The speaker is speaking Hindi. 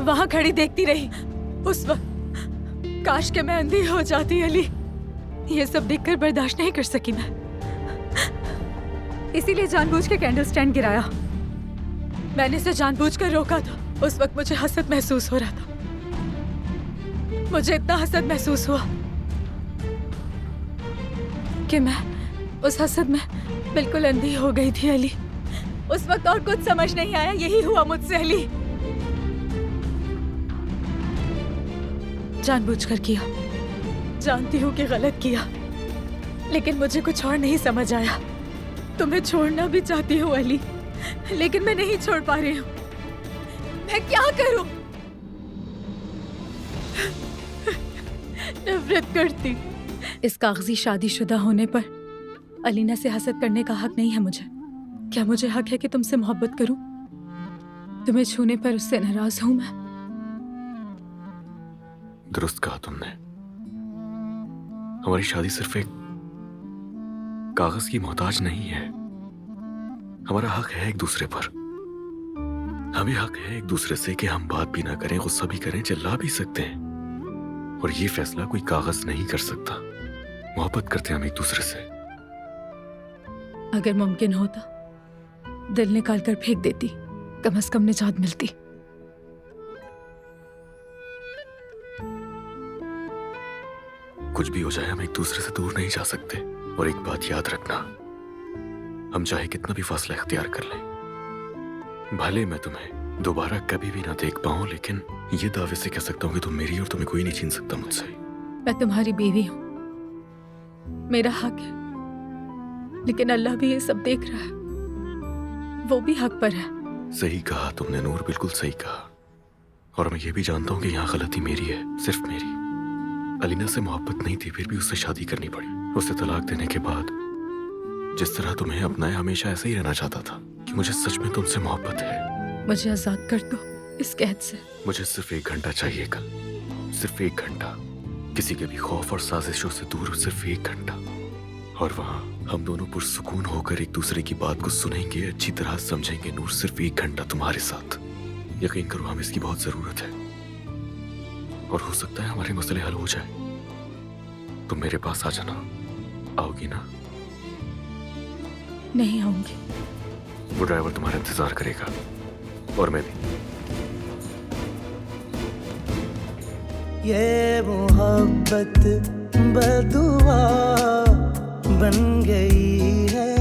वहां खड़ी देखती रही। उस वक्त काश के मैं अंधी हो जाती अली। ये सब देखकर बर्दाश्त नहीं कर सकी मैं, इसीलिए जानबूझ के कैंडल स्टैंड गिराया। मैंने इसे जानबूझकर रोका था। उस वक्त मुझे हसद महसूस हो रहा था। मुझे इतना हसद महसूस हुआ कि मैं उस हसद में बिल्कुल अंधी हो गई थी अली। उस वक्त और कुछ समझ नहीं आया, यही हुआ मुझसे अली। जानबूझकर किया, जानती हूँ कि गलत किया, लेकिन मुझे कुछ और नहीं समझ आया। तुम्हें छोड़ना भी चाहती हूँ अली, लेकिन मैं नहीं छोड़ पा रही हूँ। मैं क्या करूं? नफरत करती। इस कागजी शादीशुदा होने पर अलीना से हसद करने का हक नहीं है मुझे। क्या मुझे हक है कि तुमसे मोहब्बत करूं? तुम्हें छूने पर उससे नाराज हूं मैं। दुरुस्त कहा तुमने। हमारी शादी सिर्फ एक कागज की मोहताज नहीं है। हमारा हक है एक दूसरे पर। हमें हक है एक दूसरे से कि हम बात भी ना करें, गुस्सा भी करें, चिल्ला भी सकते हैं, और ये फैसला कोई कागज नहीं कर सकता। मोहब्बत करते हैं हम एक दूसरे से। अगर मुमकिन होता दिल निकाल कर फेंक देती, कम से कम निजात मिलती। कुछ भी हो जाए, हम एक दूसरे से दूर नहीं जा सकते। और एक बात याद रखना, हम चाहे कितना भी फासला इख्तियार कर लें, भले मैं तुम्हें दोबारा कभी भी ना देख पाऊं, लेकिन ये दावे से कह सकता हूं कि तुम मेरी और तुम्हें कोई नहीं छीन सकता मुझसे। मैं तुम्हारी बीवी हूं, मेरा हक है, लेकिन अल्लाह भी ये सब देख रहा है, वो भी हक पर है। सही कहा तुमने नूर, बिल्कुल सही कहा। और मैं ये भी जानता हूं कि यहाँ गलती मेरी है, सिर्फ मेरी। अलीना से मोहब्बत नहीं थी, फिर भी उससे शादी करनी पड़ी। उसे तलाक देने के बाद जिस तरह तुम्हें अपनाया, हमेशा ऐसे ही रहना चाहता था कि मुझे सच में तुमसे मोहब्बत है। मुझे आजाद कर दो इस कैद से। मुझे सिर्फ 1 घंटा चाहिए कल, सिर्फ 1 घंटा, किसी के भी खौफ और साजिशों से दूर, सिर्फ 1 घंटा। और वहाँ हम दोनों पुरसुकून होकर एक दूसरे की बात को सुनेंगे, अच्छी तरह समझेंगे। नूर, सिर्फ 1 घंटा तुम्हारे साथ। यकीन करो, हमें इसकी बहुत जरूरत है, और हो सकता है हमारे मसले हल हो जाए। तुम मेरे पास आ जाना, आओगी ना? नहीं आऊंगी। वो ड्राइवर तुम्हारा इंतजार करेगा, और मैं भी। ये मोहब्बत बदुआ बन गई है।